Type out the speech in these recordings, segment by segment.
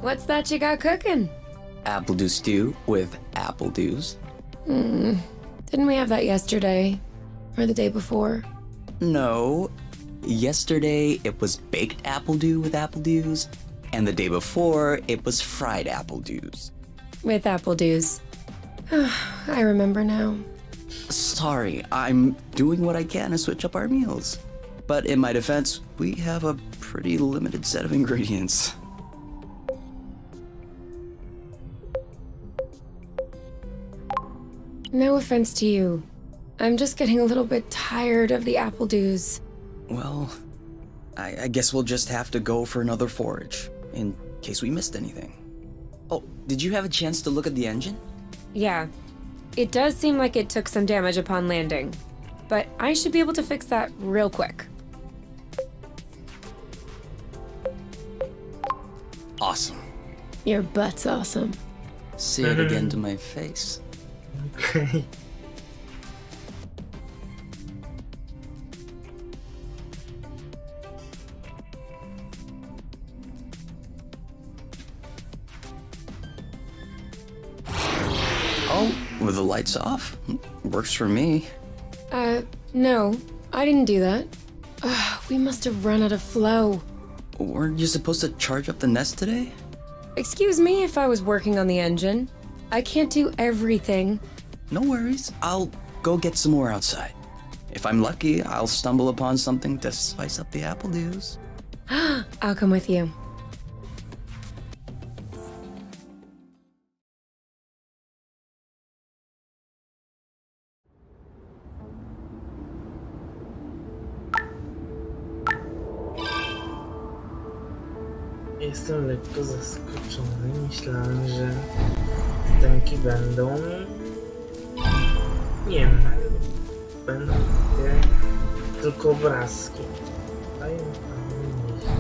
What's that you got cooking? Apple dew stew with apple dews. Didn't we have that yesterday? Or the day before? No. Yesterday, it was baked apple dew with apple dews, and the day before, it was fried apple dews. With apple dews. I remember now. Sorry, I'm doing what I can to switch up our meals. But in my defense, we have a pretty limited set of ingredients. No offense to you. I'm just getting a little bit tired of the apple dews. Well, I guess we'll just have to go for another forage, in case we missed anything. Oh, did you have a chance to look at the engine? Yeah. It does seem like it took some damage upon landing, but I should be able to fix that real quick. Awesome. Your butt's awesome. Say it again to my face. Okay. Oh, with the lights off? Works for me. No. I didn't do that. We must have run out of flow. Weren't you supposed to charge up the nest today? Excuse me if I was working on the engine. I can't do everything. No worries. I'll go get some more outside. If I'm lucky, I'll stumble upon something to spice up the apple dews. I'll come with you. Jestem lekko zaskoczony. Myślałem, że wstęki będą... Nie wiem, będą takie tylko obrazki. Dają tam nieźle.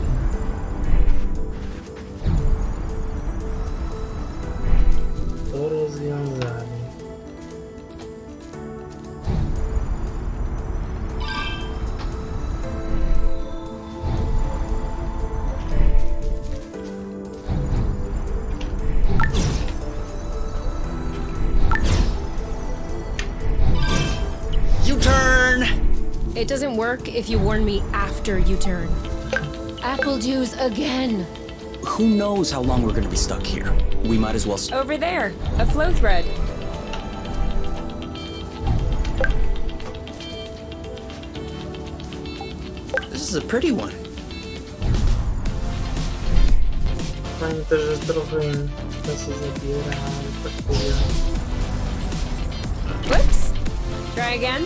To rozwiązali. U-turn! It doesn't work if you warn me after you turn. Apple dews again. Who knows how long we're gonna be stuck here? We might as well... Over there, a flow thread. This is a pretty one. Fajnie też, że trochę im czasu zabiera, ale tak powiem. Whoops. Try again.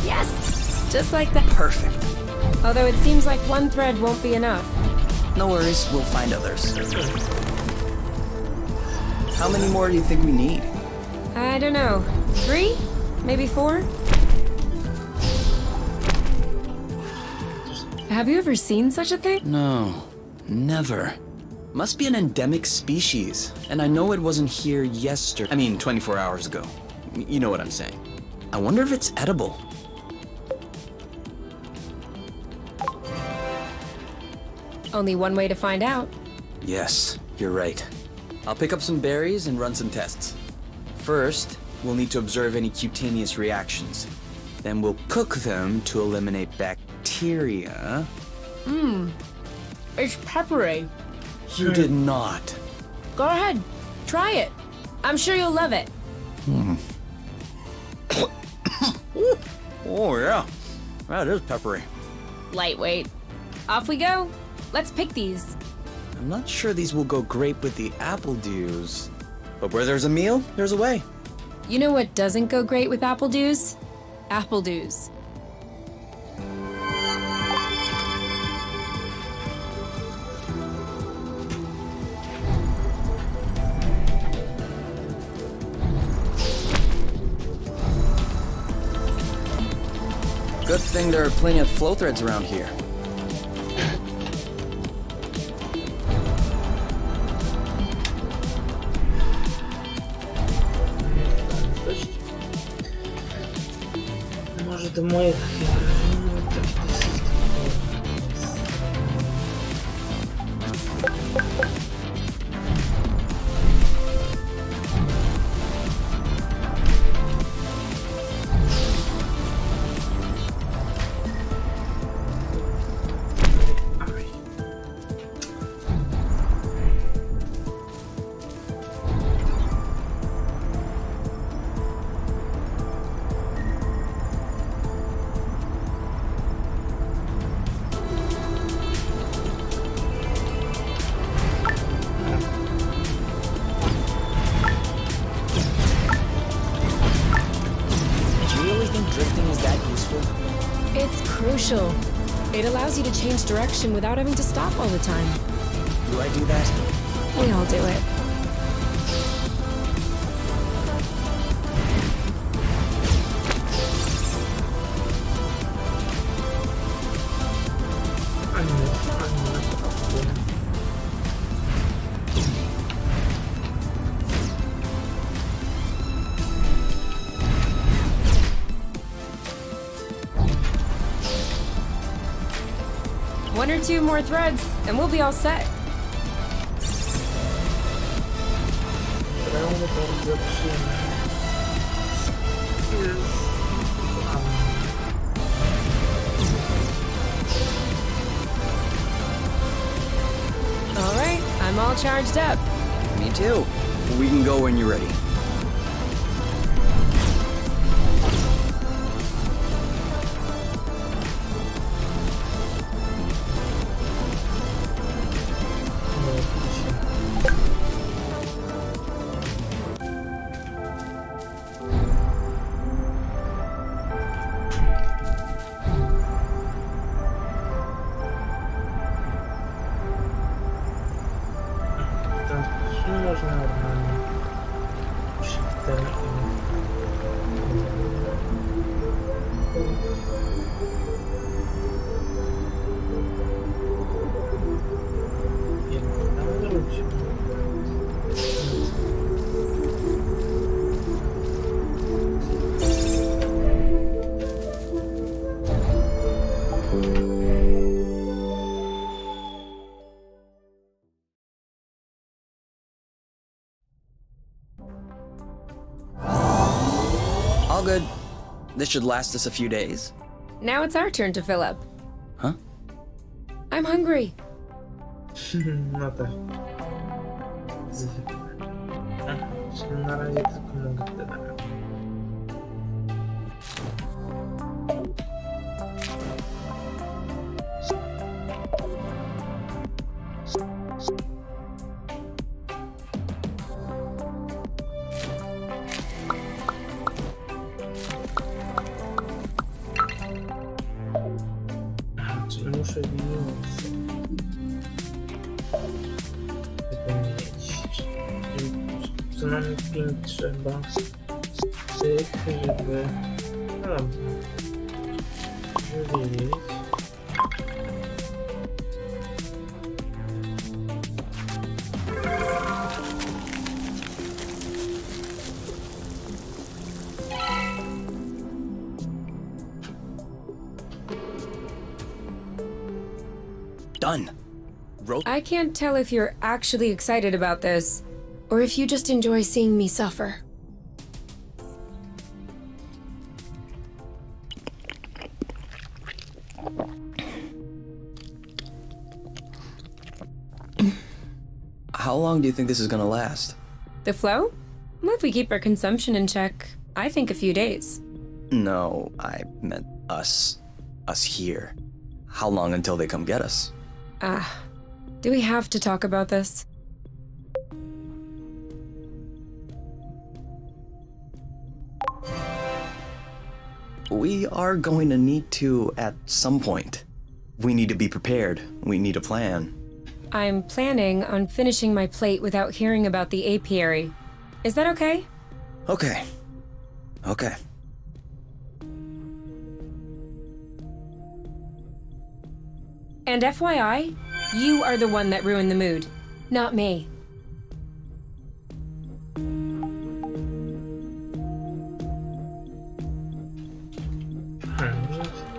Yes! Just like that. Perfect. Although it seems like one thread won't be enough. No worries, we'll find others. How many more do you think we need? I don't know. 3? Maybe 4? Have you ever seen such a thing? No, never. Must be an endemic species. And I know it wasn't here yesterday. I mean, 24 hours ago. You know what I'm saying. I wonder if it's edible. Only one way to find out. Yes, you're right. I'll pick up some berries and run some tests. First, we'll need to observe any cutaneous reactions. Then we'll cook them to eliminate bacteria. It's peppery. You did not. Go ahead. Try it. I'm sure you'll love it. Oh yeah, that is peppery. Lightweight. Off we go. Let's pick these. I'm not sure these will go great with the apple dews. But where there's a meal, there's a way. You know what doesn't go great with apple dews? Apple dews. Good thing there are plenty of flow threads around here. Może to moje takie wrażenie, tak dosyć crucial. It allows you to change direction without having to stop all the time. Do I do that? We all do it. One or two more threads, and we'll be all set. All right, I'm all charged up. Me too. We can go when you're ready. All good. This should last us a few days. Now it's our turn to fill up. Huh? I'm hungry. No tak. Zwykle. Czyli na razie tylko mogę tyle. Czyli muszę bijąc. Co nam 5 trzeba z tych, żeby... No dobrze. Wywiedzieć. Done. I can't tell if you're actually excited about this, or if you just enjoy seeing me suffer. How long do you think this is gonna last? The flow? Well, if we keep our consumption in check, I think a few days. No, I meant us. Us here. How long until they come get us? Do we have to talk about this? We are going to need to at some point. We need to be prepared. We need a plan. I'm planning on finishing my plate without hearing about the apiary. Is that okay? Okay. Okay. And FYI, you are the one that ruined the mood, not me.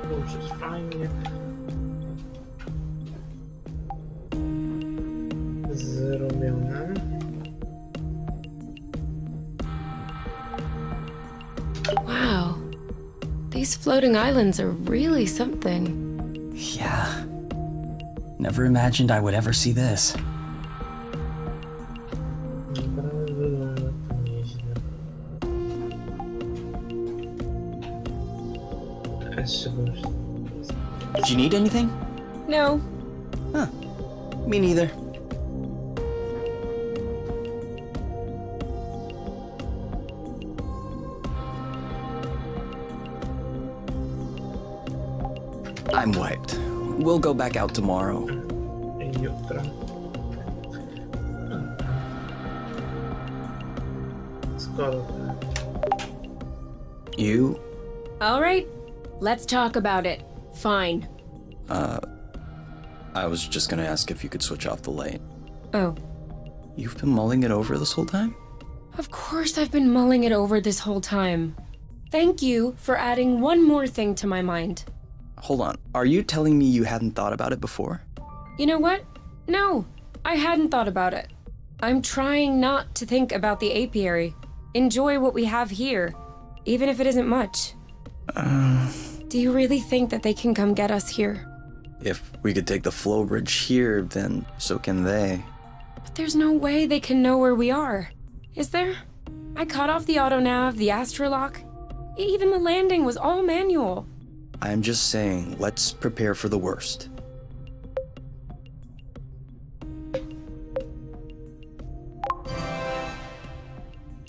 Dobrze, fajnie. Zrobione. Wow. These floating islands are really something. Yeah. Never imagined I would ever see this. Naprawdę wygląda to nieźle. Jeszcze gorzej. Did you need anything? No. Huh. Me neither. I'm wiped. We'll go back out tomorrow. Jutro. Skoro tak. You? All right, let's talk about it. Fine. I was just gonna ask if you could switch off the light. Oh. You've been mulling it over this whole time? Of course I've been mulling it over this whole time. Thank you for adding one more thing to my mind. Hold on, are you telling me you hadn't thought about it before? You know what? No, I hadn't thought about it. I'm trying not to think about the apiary. Enjoy what we have here, even if it isn't much. Do you really think that they can come get us here? If we could take the flow bridge here, then so can they. But there's no way they can know where we are. Is there? I cut off the autonav, the astrolock. Even the landing was all manual. I'm just saying, let's prepare for the worst.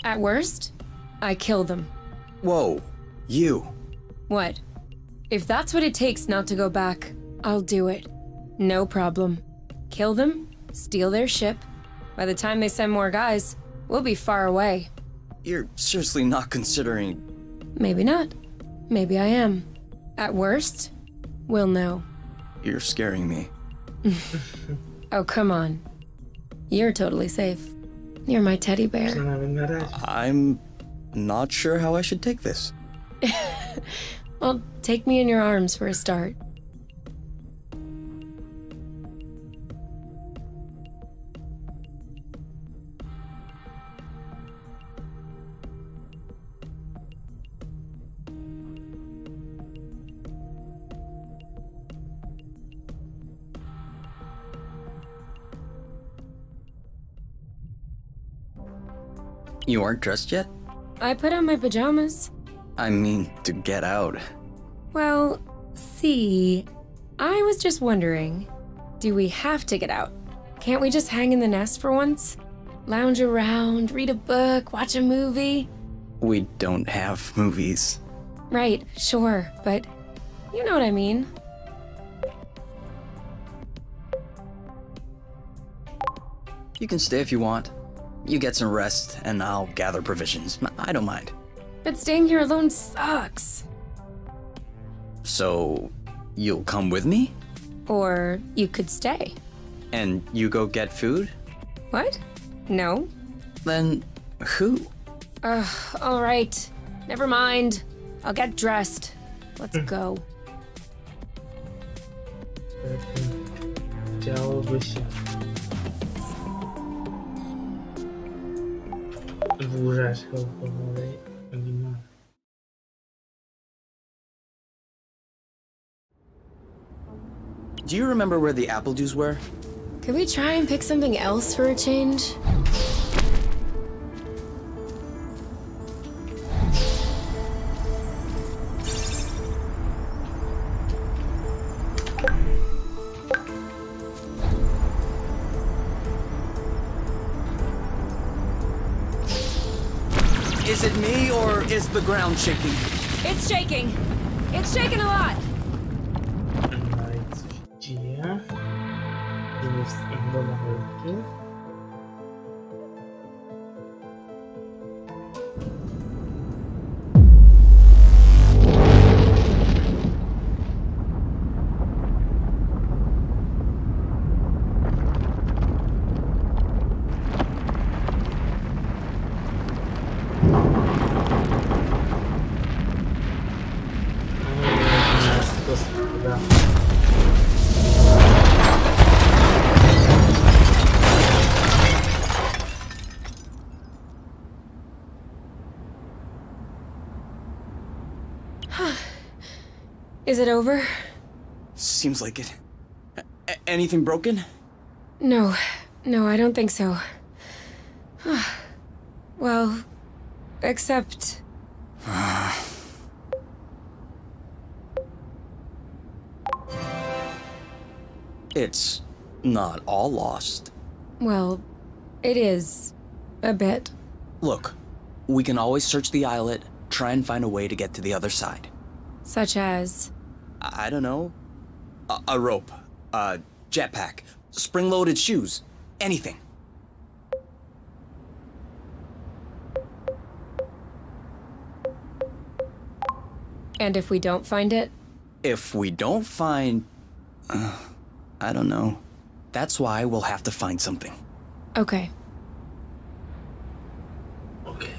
At worst, I kill them. Whoa, you. What? If that's what it takes not to go back, I'll do it. No problem. Kill them, steal their ship. By the time they send more guys, we'll be far away. You're seriously not considering... Maybe not. Maybe I am. At worst, we'll know. You're scaring me. Oh, come on. You're totally safe. You're my teddy bear. Przynajmniej na razie. I'm not sure how I should take this. Well, take me in your arms for a start. You aren't dressed yet? I put on my pajamas. I mean, to get out. Well, see, I was just wondering, do we have to get out? Can't we just hang in the nest for once? Lounge around, read a book, watch a movie? We don't have movies. Right, sure, but you know what I mean. You can stay if you want. You get some rest, and I'll gather provisions. I don't mind. But staying here alone sucks. So, you'll come with me? Or you could stay. And you go get food? What? No? Then, who? All right. Never mind. I'll get dressed. Let's go. Chciałoby się włużać go powoli. Nie ma. Do you remember where the apple juice were? Could we try and pick something else for a change? Is it me, or is the ground shaking? It's shaking. It's shaking a lot. No i co się dzieje? Jest inwolowalki. Is it over? Seems like it. Anything broken? No, I don't think so. Well, except... It's not all lost. Well, it is. A bit. Look, we can always search the islet, try and find a way to get to the other side. Such as... I don't know. A rope, a jetpack, spring-loaded shoes, anything. And if we don't find it? If we don't find... I don't know. That's why we'll have to find something. Okay. Okay.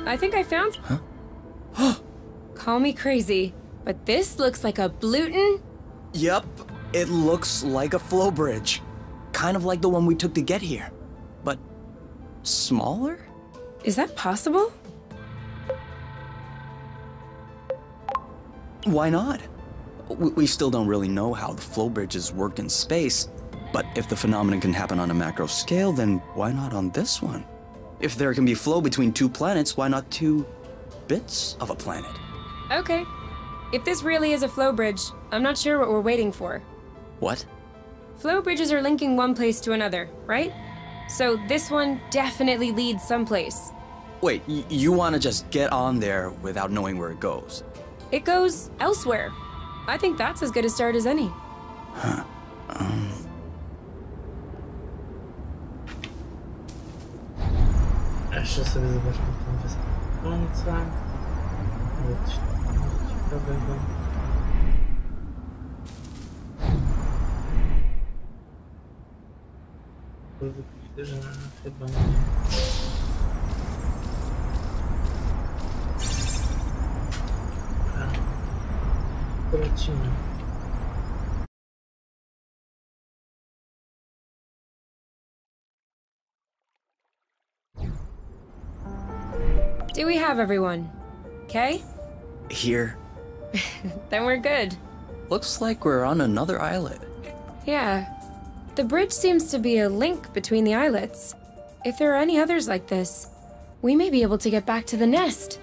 I think I found... Huh? Call me crazy, but this looks like a Bluton? Yep, it looks like a flow bridge. Kind of like the one we took to get here. But smaller? Is that possible? Why not? We still don't really know how the flow bridges work in space, but if the phenomenon can happen on a macro scale, then why not on this one? If there can be flow between two planets, why not two bits of a planet? Okay. If this really is a flow bridge, I'm not sure what we're waiting for. What? Flow bridges are linking one place to another, right? So this one definitely leads someplace. Wait, you want to just get on there without knowing where it goes? It goes elsewhere. I think that's as good a start as any. Huh. Jeszcze sobie zobaczmy tą wyspę końca. Nic ciekawego. Widzę, że chyba nie. Polecimy. Do we have everyone? Okay? Here. Then we're good. Looks like we're on another islet. Yeah. The bridge seems to be a link between the islets. If there are any others like this, we may be able to get back to the nest.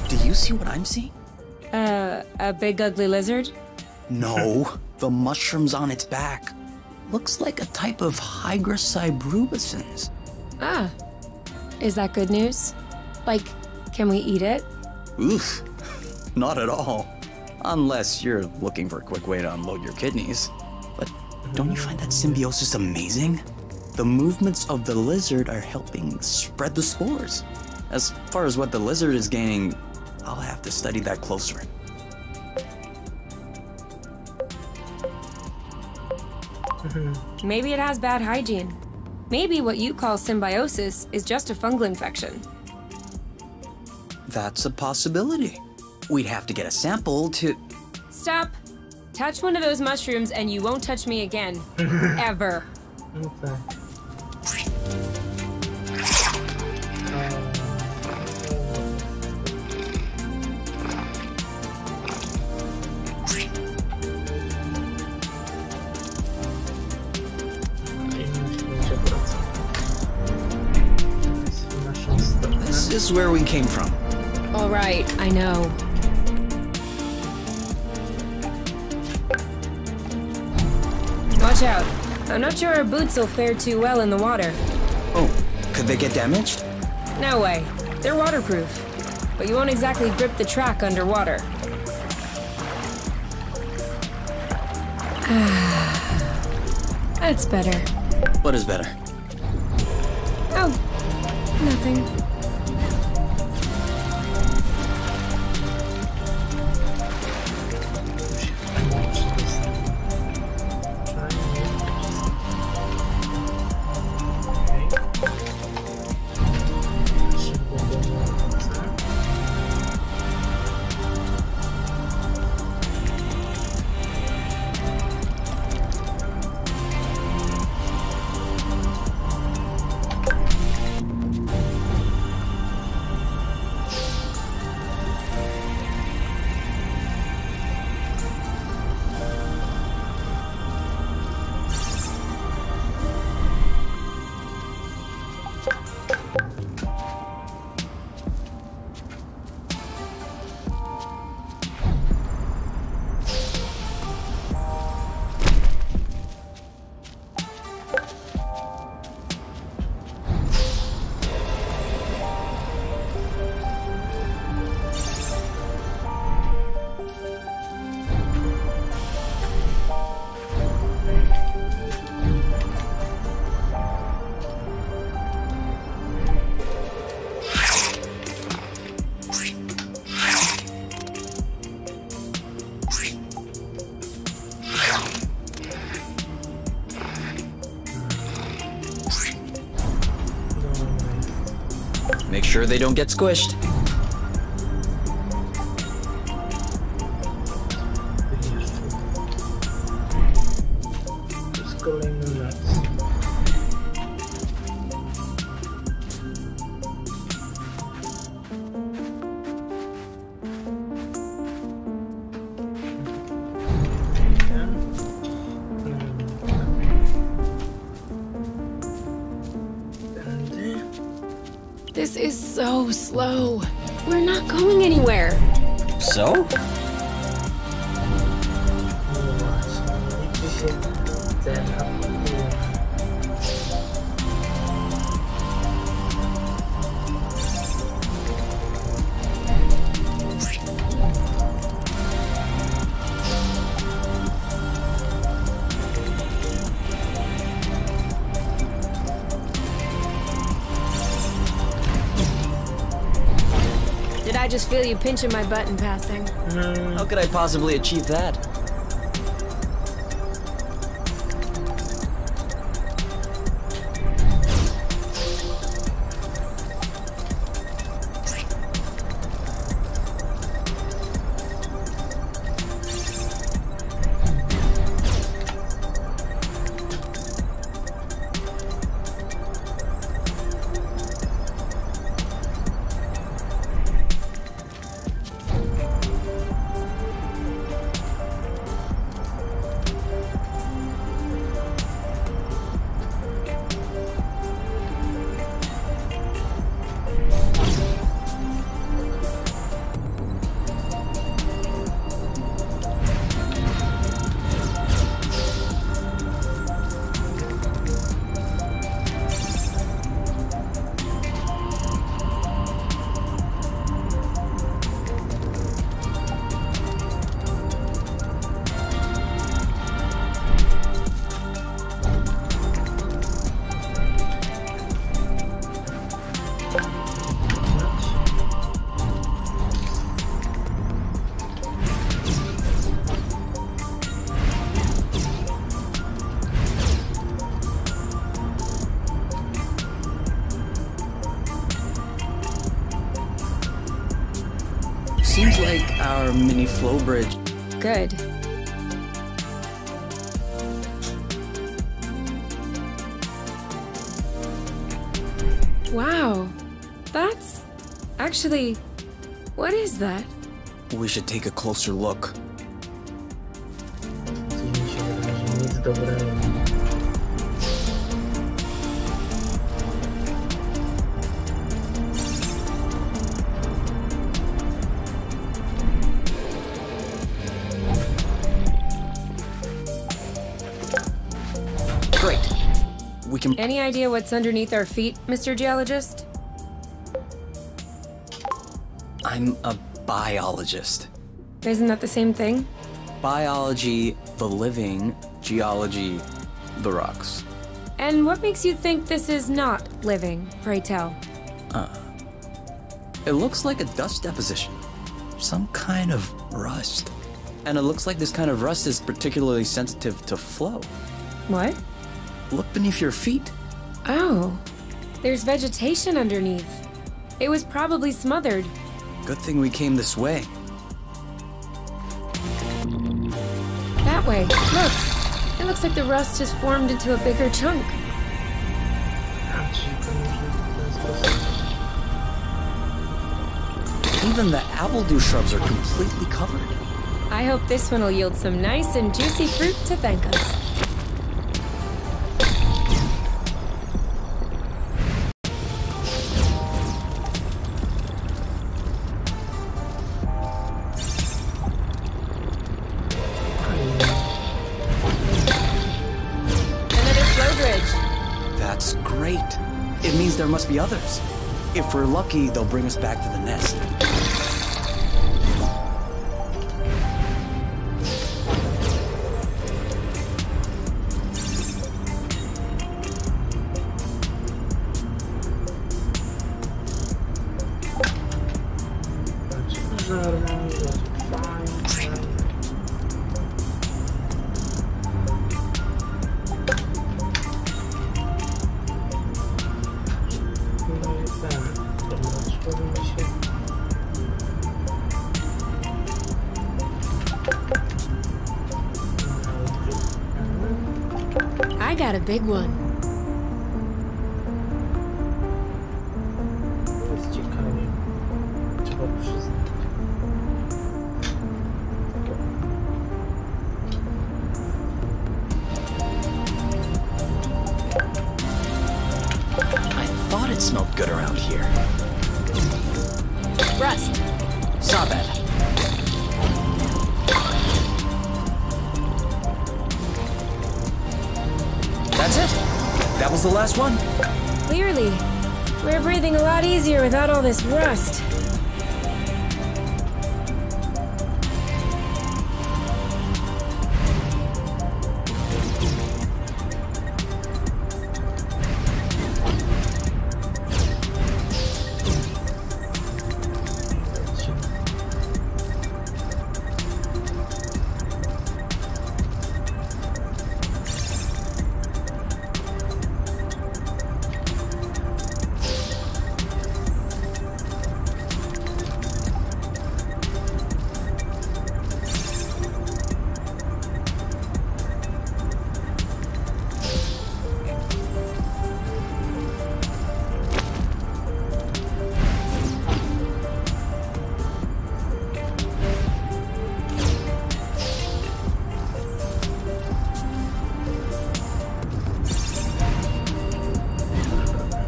Do you see what I'm seeing? A big ugly lizard? No, the mushrooms on its back. Looks like a type of hygroscybrubicins. Ah. Is that good news? Like, can we eat it? Oof, not at all. Unless you're looking for a quick way to unload your kidneys. But don't you find that symbiosis amazing? The movements of the lizard are helping spread the spores. As far as what the lizard is gaining, I'll have to study that closer. Maybe it has bad hygiene. Maybe what you call symbiosis is just a fungal infection. That's a possibility. We'd have to get a sample to... Stop! Touch one of those mushrooms and you won't touch me again. Ever. Okay. This is where we came from. All right, I know. Watch out. I'm not sure our boots will fare too well in the water. Oh, could they get damaged? No way. They're waterproof. But you won't exactly grip the track underwater. That's better. What is better? Oh, nothing. sure they don't get squished. To jest kolejny mecz. This is so slow. We're not going anywhere. So? No właśnie, liczy się ten aplikuje. Did I just feel you pinching my butt in passing? How could I possibly achieve that? Seems like our mini flow bridge. Good. Wow. That's... Actually, what is that? We should take a closer look. Coś mi się wydaje, że nic dobrego. Great. We can... Any idea what's underneath our feet, Mr. Geologist? I'm a biologist. Isn't that the same thing? Biology, the living, geology, the rocks. And what makes you think this is not living, pray tell? It looks like a dust deposition. Some kind of rust. And it looks like this kind of rust is particularly sensitive to flow. What? Look beneath your feet. Oh, there's vegetation underneath. It was probably smothered. Good thing we came this way. That way, look. It looks like the rust has formed into a bigger chunk. A, czyli to może w ten sposób. Even the apple shrubs are completely covered. I hope this one will yield some nice and juicy fruit to thank us. Another flow bridge. That's great. It means there must be others. If we're lucky, they'll bring us back to the nest. Że normalnie jest fajnie. No i ten, to Powinno się... I got a big one. To jest ciekawie. Trzeba przyznać. I thought it smelled good around here. Rust. Saw that. That's it? That was the last one? Clearly. We're breathing a lot easier without all this rust.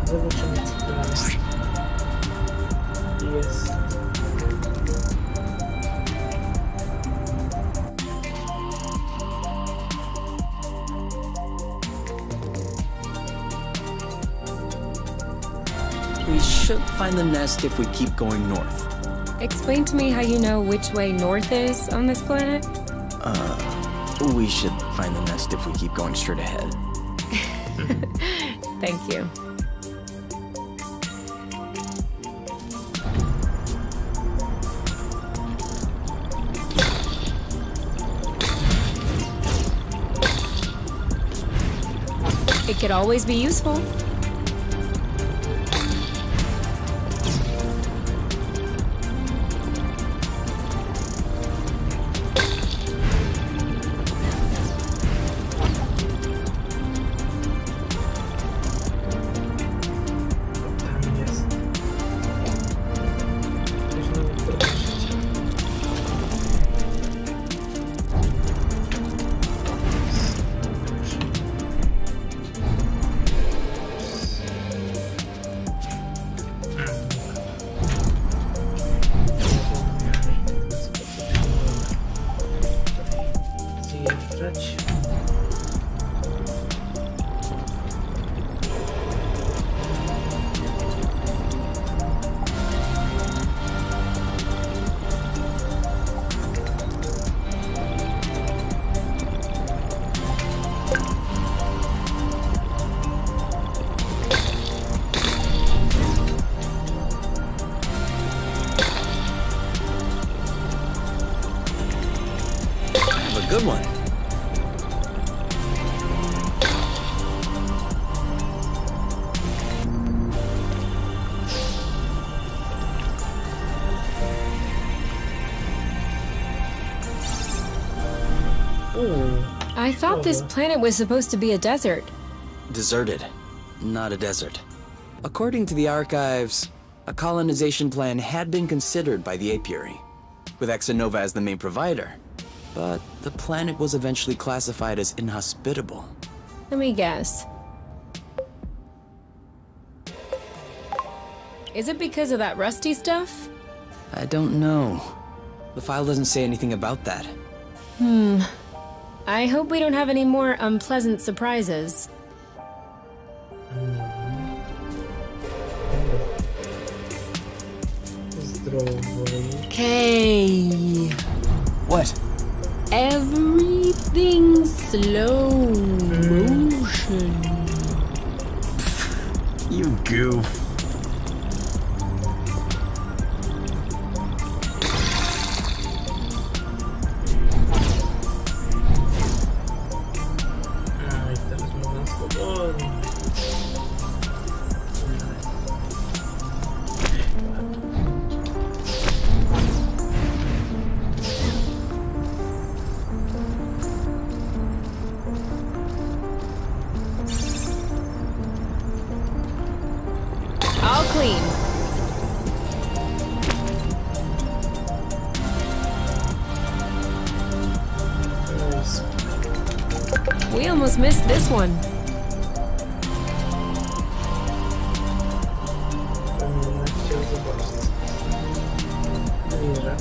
Zobaczymy, co teraz jest. We should find the nest if we keep going north. Explain to me how you know which way north is on this planet? We should find the nest if we keep going straight ahead. Thank you. It could always be useful. Tam jest. Można podróżyć. Zjeżdżać. Have a good one. Ooh. I thought this planet was supposed to be a desert. Deserted, not a desert. According to the archives, a colonization plan had been considered by the apiary, with Exonova as the main provider. But the planet was eventually classified as inhospitable. Let me guess. Is it because of that rusty stuff? I don't know. The file doesn't say anything about that. I hope we don't have any more unpleasant surprises. Zdrowo. Okay. What? Everything slow motion. You goof. A i teraz można swobodnie. almost missed this one. Chciał zobaczyć. Wierzę.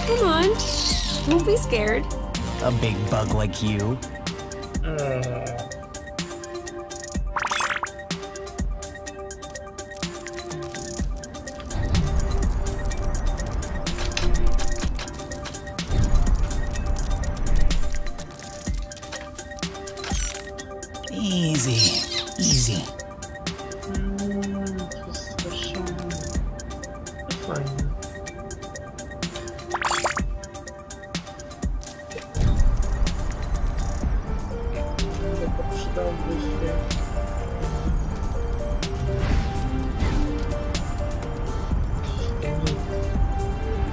Come on, don't be scared. A big bug like you. Easy, easy. Fajnie. Przydałby się.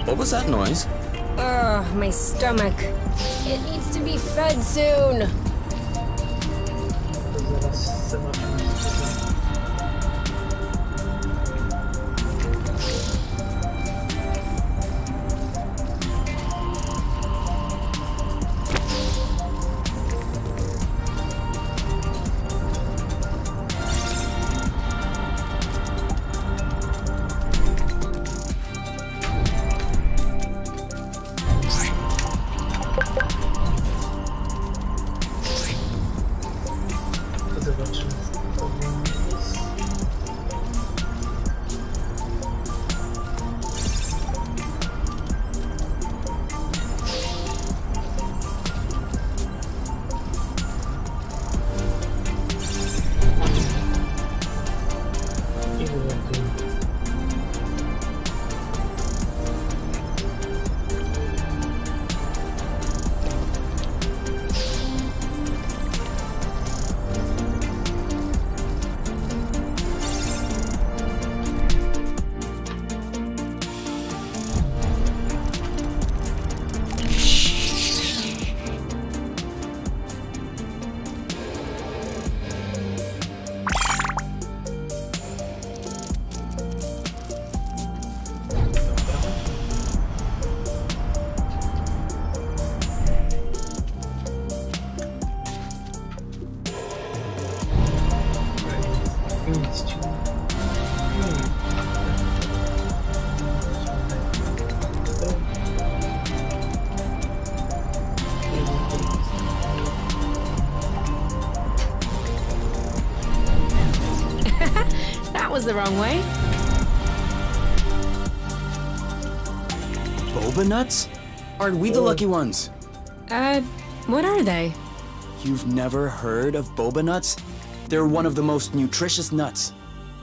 What was that noise? Ugh, my stomach. It needs to be fed soon. To zaraz zobaczymy. That was the wrong way. Boba nuts? Aren't we the lucky ones? What are they? You've never heard of boba nuts? They're one of the most nutritious nuts.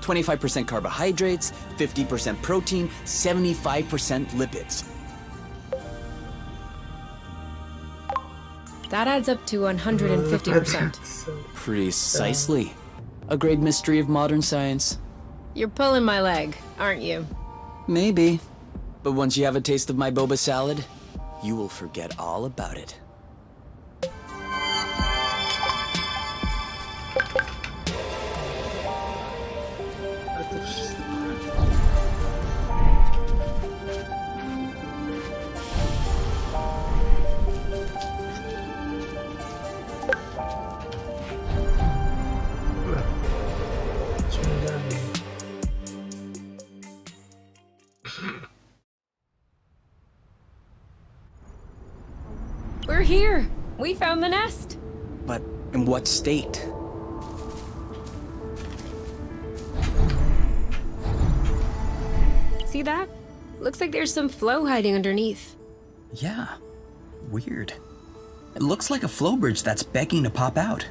25% carbohydrates, 50% protein, 75% lipids. That adds up to 150%. Precisely. A great mystery of modern science. You're pulling my leg, aren't you? Maybe. But once you have a taste of my boba salad, you will forget all about it. We're here. We found the nest. But in what state? See that? Looks like there's some flow hiding underneath. Yeah, weird. It looks like a flow bridge that's begging to pop out.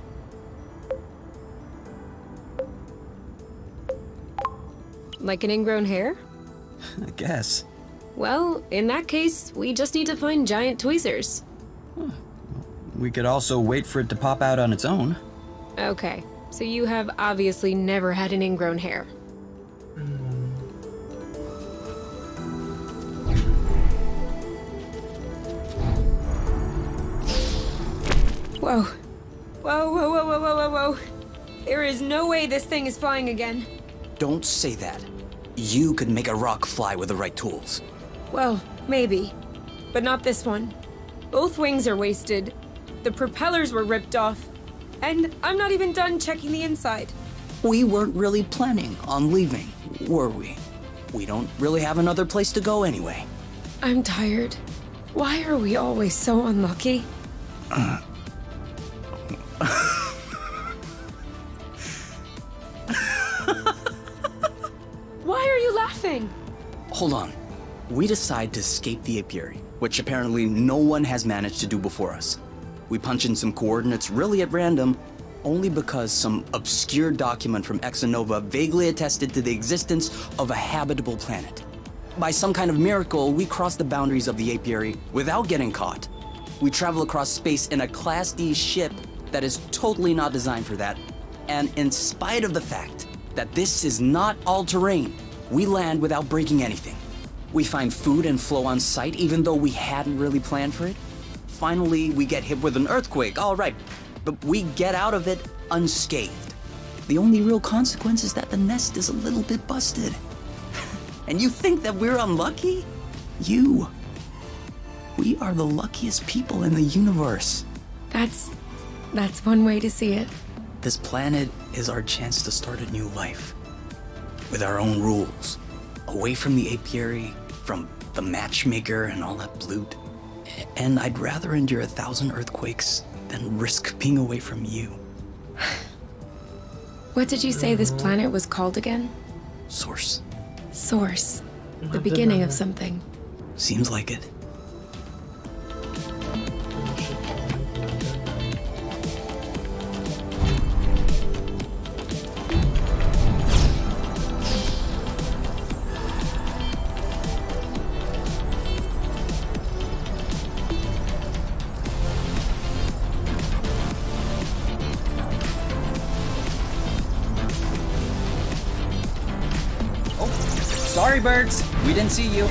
Like an ingrown hair? I guess. Well, in that case, we just need to find giant tweezers. We could also wait for it to pop out on its own. Okay, so you have obviously never had an ingrown hair. Whoa. Whoa, whoa, whoa, whoa, whoa, whoa, whoa. There is no way this thing is flying again. Don't say that. you could make a rock fly with the right tools. Well, maybe. But not this one. Both wings are wasted. The propellers were ripped off. And I'm not even done checking the inside. We weren't really planning on leaving, were we? We don't really have another place to go anyway. I'm tired. Why are we always so unlucky? Why are you laughing? Hold on. We decide to escape the apiary, which apparently no one has managed to do before us. We punch in some coordinates really at random, only because some obscure document from Exonova vaguely attested to the existence of a habitable planet. By some kind of miracle, we cross the boundaries of the apiary without getting caught. We travel across space in a Class D ship that is totally not designed for that. And in spite of the fact that this is not all-terrain, we land without breaking anything. We find food and flow on site even though we hadn't really planned for it. Finally, we get hit with an earthquake, all right, but we get out of it unscathed. The only real consequence is that the nest is a little bit busted. And you think that we're unlucky? We are the luckiest people in the universe. That's one way to see it. This planet is our chance to start a new life. With our own rules. Away from the apiary, from the matchmaker and all that loot. And I'd rather endure 1,000 earthquakes than risk being away from you. What did you say this planet was called again? Source. Source. The beginning of something. Seems like it. Sorry, birds. We didn't see you.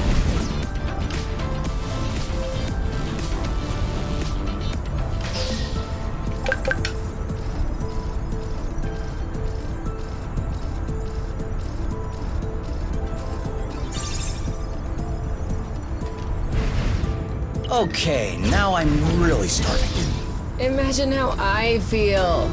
Okay, now I'm really starting. Imagine how I feel.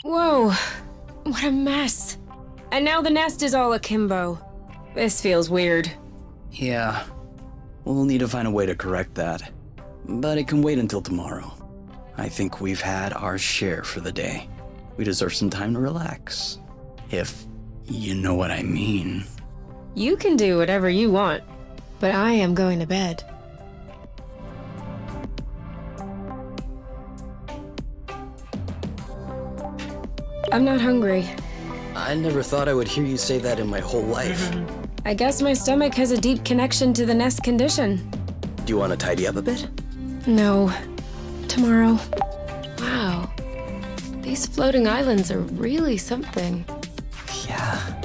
Whoa, what a mess. And now the nest is all akimbo. This feels weird. Yeah, we'll need to find a way to correct that. But it can wait until tomorrow. I think we've had our share for the day. We deserve some time to relax. If you know what I mean. You can do whatever you want, but I am going to bed. I'm not hungry. I never thought I would hear you say that in my whole life. I guess my stomach has a deep connection to the nest condition. Do you want to tidy up a bit? No. Tomorrow. Wow. These floating islands are really something. Yeah.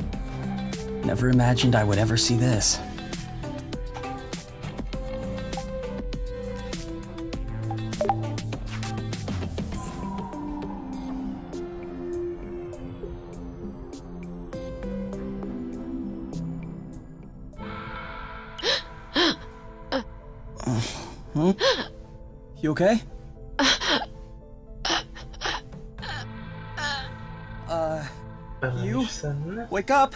Never imagined I would ever see this. You okay? You? Wake up!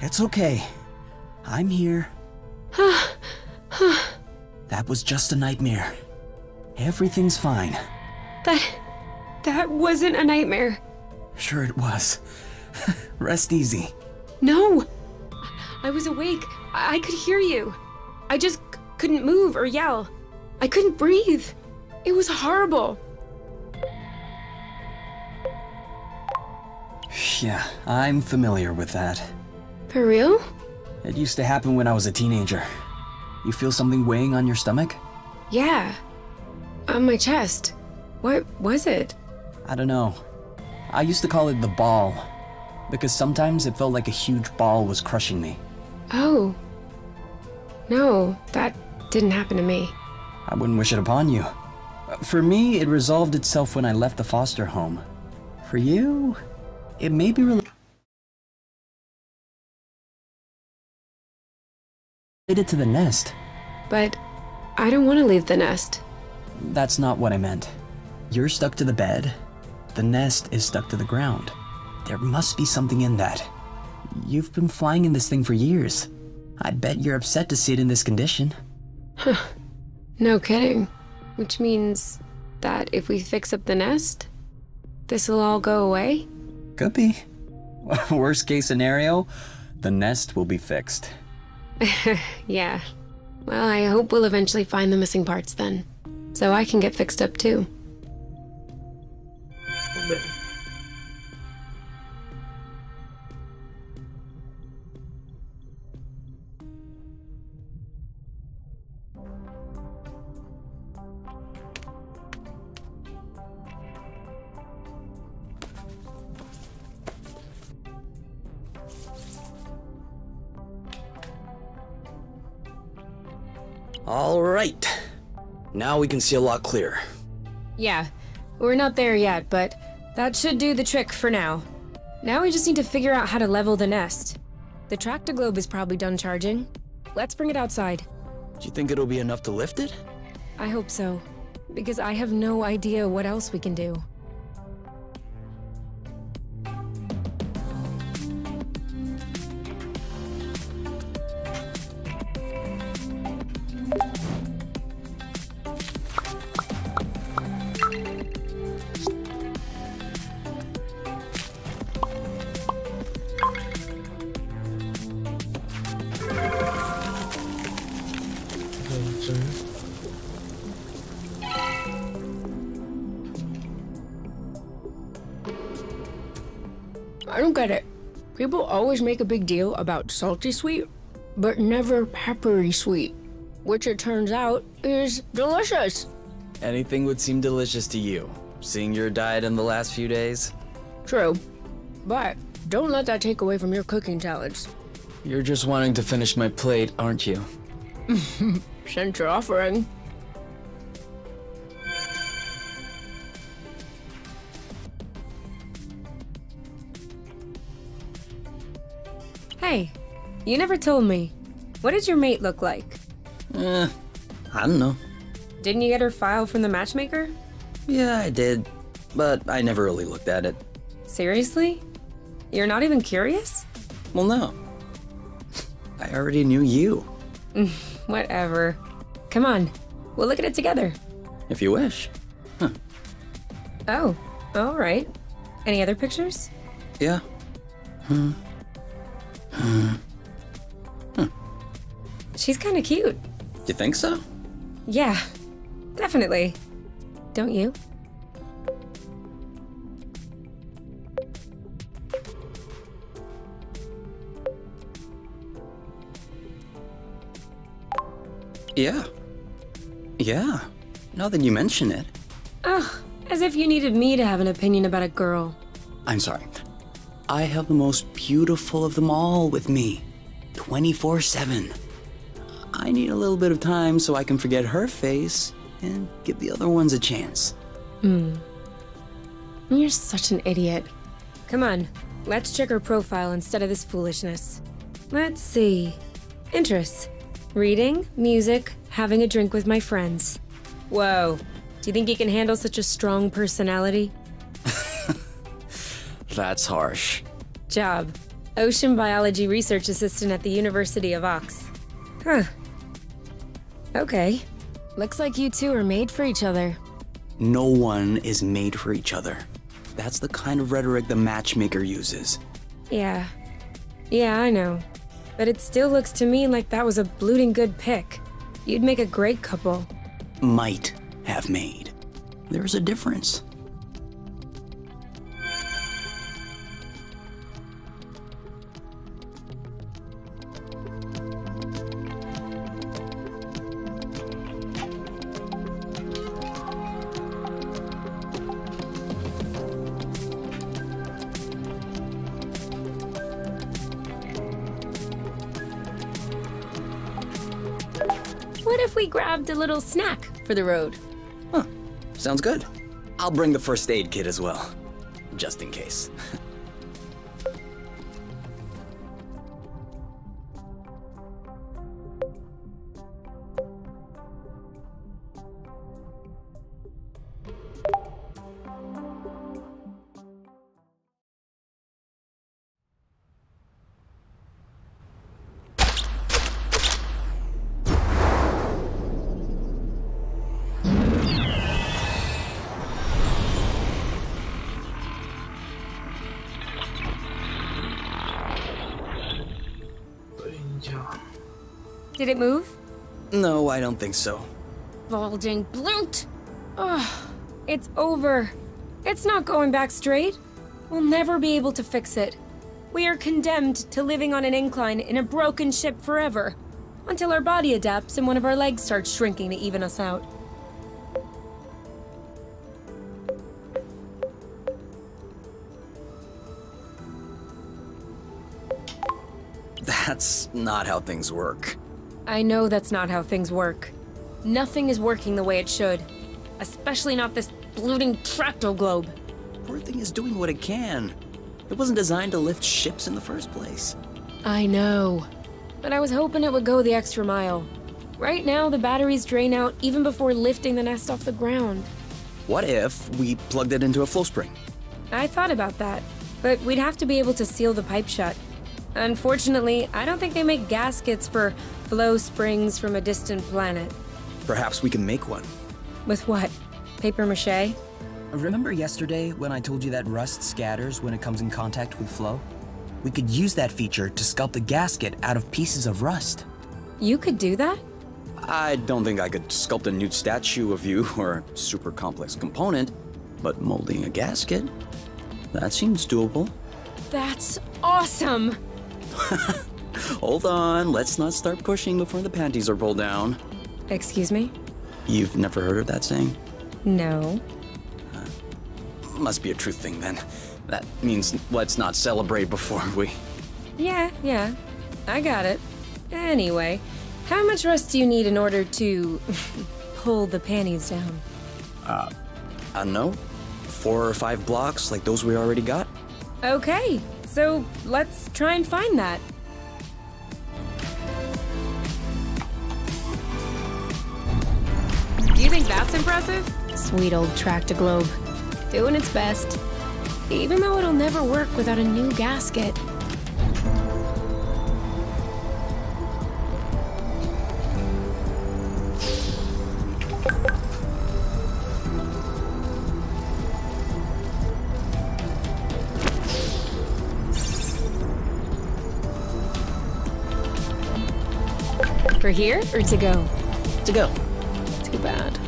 It's okay. I'm here. That was just a nightmare. Everything's fine. That wasn't a nightmare. Sure it was. Rest easy. No! I was awake. I could hear you. I just couldn't move or yell. I couldn't breathe. It was horrible. Yeah, I'm familiar with that. For real? It used to happen when I was a teenager. You feel something weighing on your stomach? Yeah. On my chest. What was it? I don't know. I used to call it the ball, because sometimes it felt like a huge ball was crushing me. Oh. No, that didn't happen to me. I wouldn't wish it upon you. For me, it resolved itself when I left the foster home. For you, it may be related to the nest. But I don't want to leave the nest. That's not what I meant. You're stuck to the bed. The nest is stuck to the ground. There must be something in that. You've been flying in this thing for years. I bet you're upset to see it in this condition. Huh. No kidding. Which means that if we fix up the nest, this'll all go away? Could be. Worst case scenario, the nest will be fixed. Yeah. Well, I hope we'll eventually find the missing parts then, so I can get fixed up too. Bem. All right. Now we can see a lot clearer. Yeah, we're not there yet, but that should do the trick for now. Now we just need to figure out how to level the nest. The tractoglobe is probably done charging. Let's bring it outside. Do you think it'll be enough to lift it? I hope so, because I have no idea what else we can do. Dobrze. I don't get it. People always make a big deal about salty sweet, but never peppery sweet, which it turns out is delicious. Anything would seem delicious to you, seeing your diet in the last few days. True, but don't let that take away from your cooking talents. You're just wanting to finish my plate, aren't you? Since you're offering. Hey, you never told me. What did your mate look like? I don't know. Didn't you get her file from the matchmaker? Yeah, I did, but I never really looked at it. Seriously? You're not even curious? Well, no. I already knew you. Whatever. Come on, we'll look at it together. If you wish. Oh, all right. Any other pictures? Yeah. She's kind of cute. You think so? Yeah, definitely. Don't you? Yeah. Yeah. Now that you mention it. Ugh, as if you needed me to have an opinion about a girl. I'm sorry. I have the most beautiful of them all with me. 24/7. I need a little bit of time so I can forget her face and give the other ones a chance. You're such an idiot. Come on, let's check her profile instead of this foolishness. Let's see. Interests. Reading, music, having a drink with my friends. Whoa. Do you think you can handle such a strong personality? That's harsh. Job. Ocean biology research assistant at the University of Ox. Huh. Okay. Looks like you two are made for each other. No one is made for each other. That's the kind of rhetoric the matchmaker uses. Yeah. Yeah, I know. But it still looks to me like that was a blooting good pick. You'd make a great couple. Might have made. There's a difference. if we grabbed a little snack for the road? Huh. Sounds good. I'll bring the first aid kit as well, just in case. Did it move? No, I don't think so. Bulging bloot! Ugh, it's over. It's not going back straight. We'll never be able to fix it. We are condemned to living on an incline in a broken ship forever, until our body adapts and one of our legs starts shrinking to even us out. That's not how things work. I know that's not how things work. Nothing is working the way it should. Especially not this bloating tracto globe. Poor thing is doing what it can. It wasn't designed to lift ships in the first place. I know. But I was hoping it would go the extra mile. Right now, the batteries drain out even before lifting the nest off the ground. What if we plugged it into a flow spring? I thought about that, but we'd have to be able to seal the pipe shut. Unfortunately, I don't think they make gaskets for flow springs from a distant planet. Perhaps we can make one. With what? Paper mache? Remember yesterday when I told you that rust scatters when it comes in contact with flow? We could use that feature to sculpt a gasket out of pieces of rust. You could do that? I don't think I could sculpt a nude statue of you or a super complex component, but molding a gasket? That seems doable. That's awesome! Hold on, let's not start pushing before the panties are pulled down. Excuse me? You've never heard of that saying? No. Must be a truth thing then. That means let's not celebrate before we... Yeah. I got it. Anyway, how much rust do you need in order to pull the panties down? I don't know. 4 or 5 blocks like those we already got? Okay, so let's try and find that. Do you think that's impressive? Sweet old Tractoglobe. Doing its best. Even though it'll never work without a new gasket. For here or to go? To go. Too bad.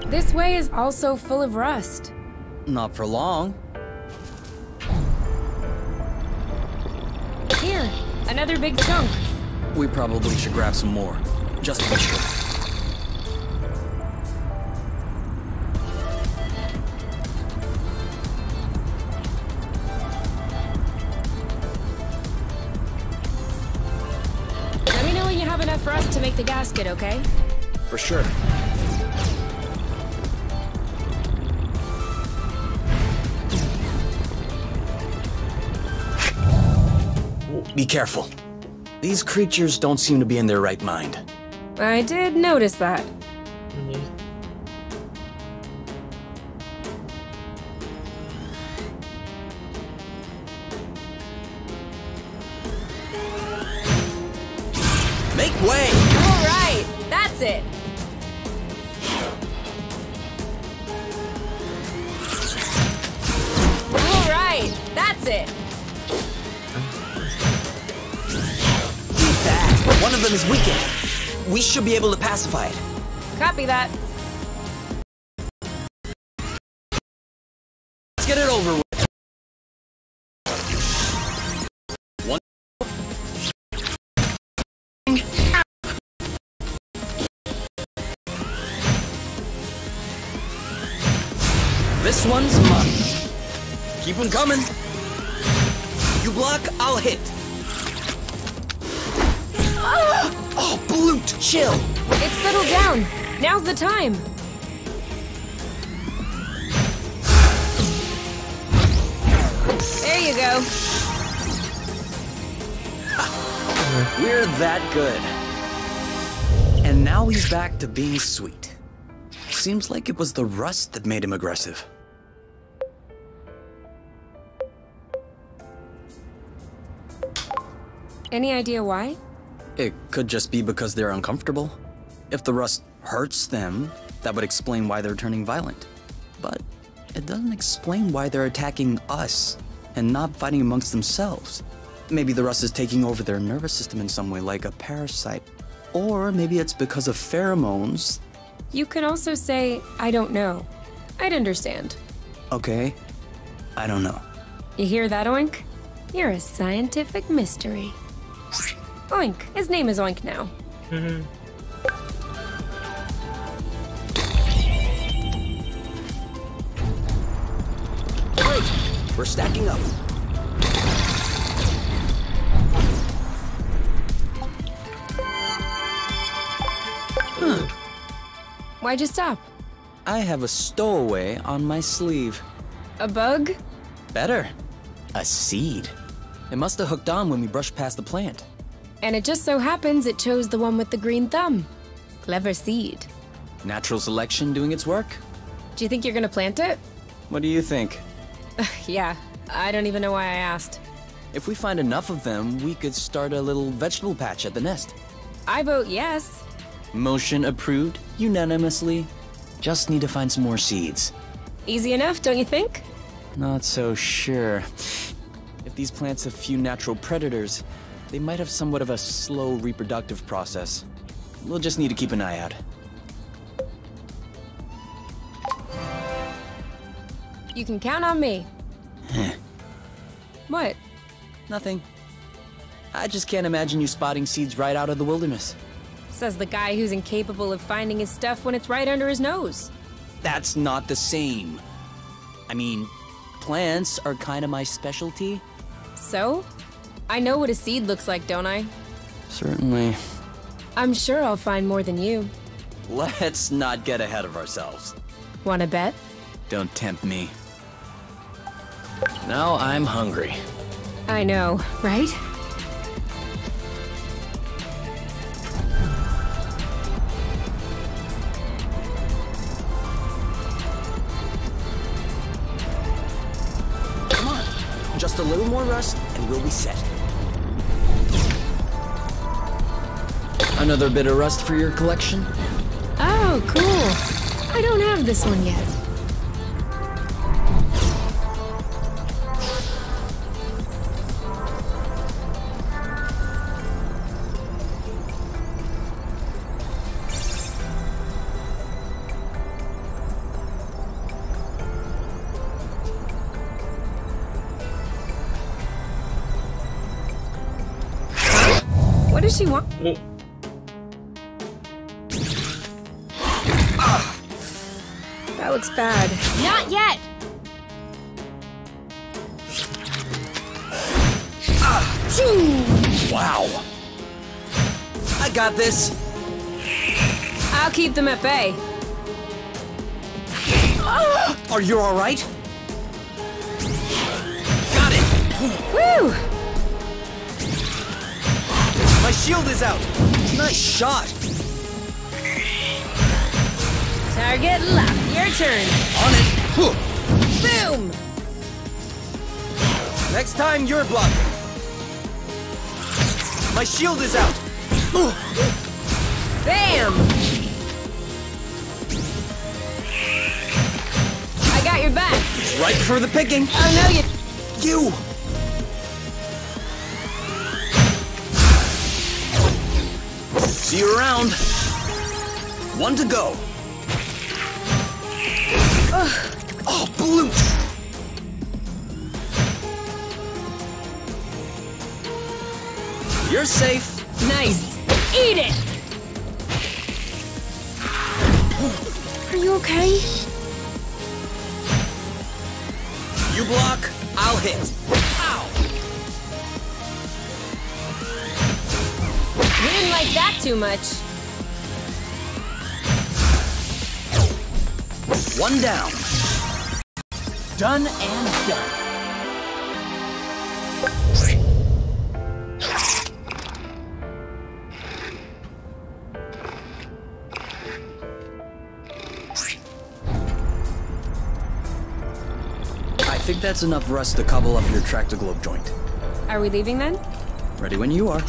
This way is also full of rust. Not for long. Here, another big chunk. We probably should grab some more, just to be sure. Let me know when you have enough rust to make the gasket, okay? For sure. Be careful. These creatures don't seem to be in their right mind. I did notice that. Make way! All right, that's it. One of them is weakened. We should be able to pacify it. Copy that. Let's get it over with. One. This one's mine. Keep them coming. You block, I'll hit. Oh, Blute, chill. It's settled down. Now's the time. There you go. We're that good. And now he's back to being sweet. Seems like it was the rust that made him aggressive. Any idea why? It could just be because they're uncomfortable. If the rust hurts them, that would explain why they're turning violent. But it doesn't explain why they're attacking us and not fighting amongst themselves. Maybe the rust is taking over their nervous system in some way, like a parasite. Or maybe it's because of pheromones. You can also say, I don't know. I'd understand. Okay, I don't know. You hear that, Oink? You're a scientific mystery. Oink. His name is Oink now. Great, we're stacking up. Why'd you stop? I have a stowaway on my sleeve. A bug? Better. A seed. It must have hooked on when we brushed past the plant. And it just so happens it chose the one with the green thumb. Clever seed. Natural selection doing its work? Do you think you're gonna plant it? What do you think? Yeah, I don't even know why I asked. If we find enough of them, we could start a little vegetable patch at the nest. I vote yes. Motion approved unanimously. Just need to find some more seeds. Easy enough, don't you think? Not so sure. If these plants have few natural predators, they might have somewhat of a slow reproductive process. We'll just need to keep an eye out. You can count on me. What? Nothing. I just can't imagine you spotting seeds right out of the wilderness. Says the guy who's incapable of finding his stuff when it's right under his nose. That's not the same. I mean, plants are kind of my specialty. So? I know what a seed looks like, don't I? Certainly. I'm sure I'll find more than you. Let's not get ahead of ourselves. Wanna bet? Don't tempt me. Now I'm hungry. I know, right? Come on, just a little more rust and we'll be set. Another bit of rust for your collection? Oh, cool. I don't have this one yet. What does she want? That looks bad. Not yet! Wow. I got this. I'll keep them at bay. Are you all right? Got it. Woo! My shield is out. Nice shot. Target locked. Your turn. On it. Boom! Next time you're blocking. My shield is out. Bam! I got your back. Right for the picking. Oh no, you. See you around. One to go. Oh, blue! You're safe. Nice. Eat it! Are you okay? You block, I'll hit. Ow! We didn't like that too much. One down. Done and done. I think that's enough rust to cobble up your tractoglobe joint. Are we leaving then? Ready when you are.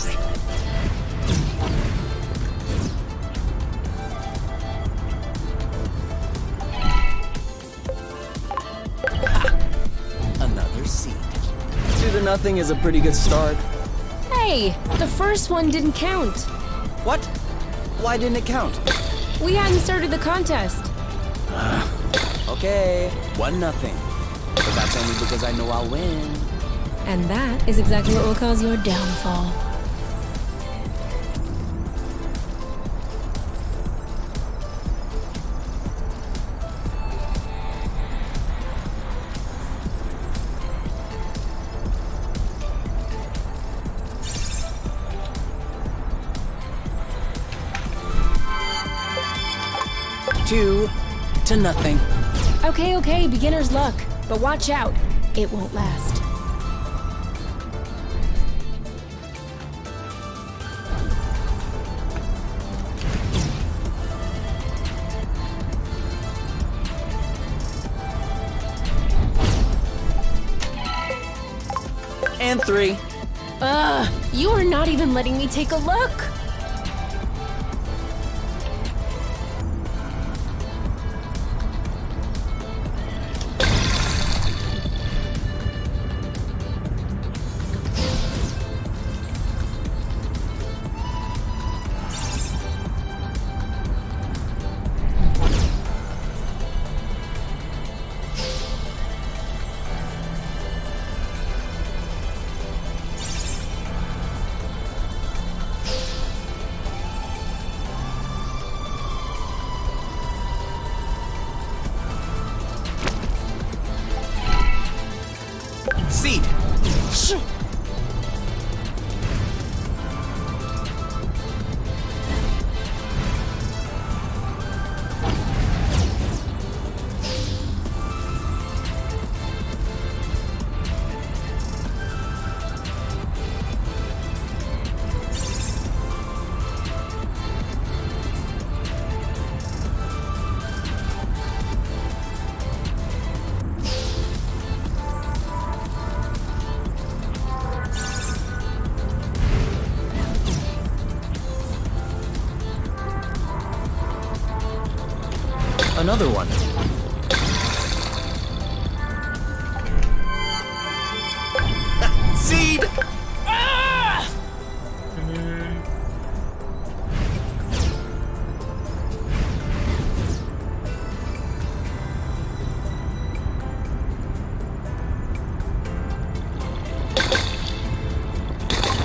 Another seed. 2-0 is a pretty good start. Hey, the first one didn't count. What? Why didn't it count? We hadn't started the contest. Okay, 1-0. But that's only because I know I'll win. And that is exactly what will cause your downfall. Two to nothing. Okay, beginner's luck. But watch out, it won't last. And 3. You are not even letting me take a look. Seed. Another one. Seed! I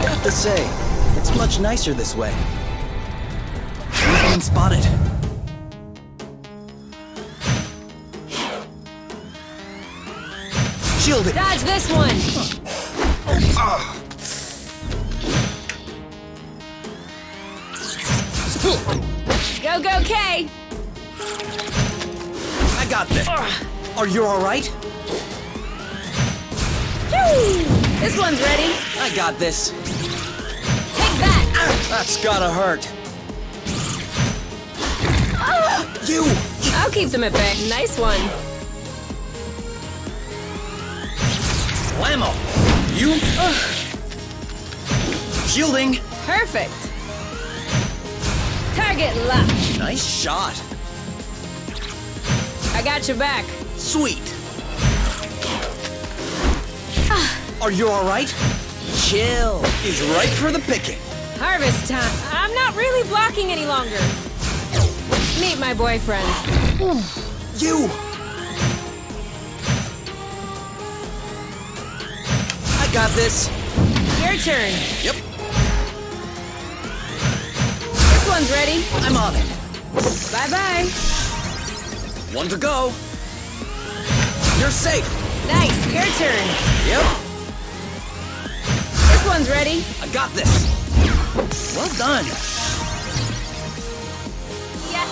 have to say, it's much nicer this way. We've been spotted. Shielded. Dodge this one! Go, Kay! I got this. Are you alright? This one's ready. I got this. Take that! That's gotta hurt. You! I'll keep them at bay. Nice one. Whammo! You! Shielding! Perfect. Target locked. Nice shot. I got your back. Sweet. Are you alright? Chill is right for the picking. Harvest time. I'm not really blocking any longer. Meet my boyfriend. You! I got this. Your turn. Yep, This one's ready. I'm on it. Bye-bye. One to go. You're safe. Nice. Your turn. Yep, This one's ready. I got this. Well done. Yes.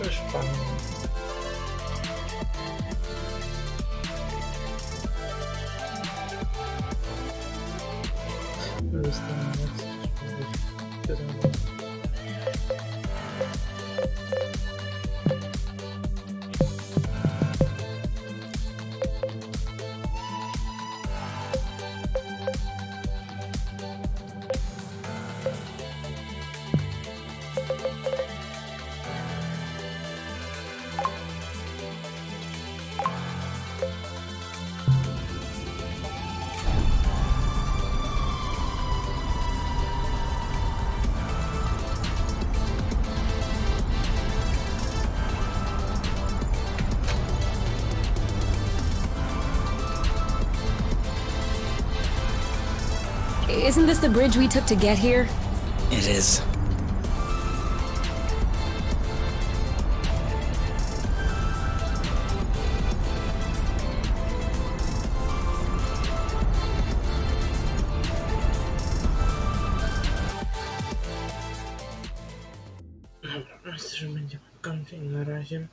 Już pan. Isn't this the bridge we took to get here? It is. Dobra, myślę, że będziemy kończyć na razie.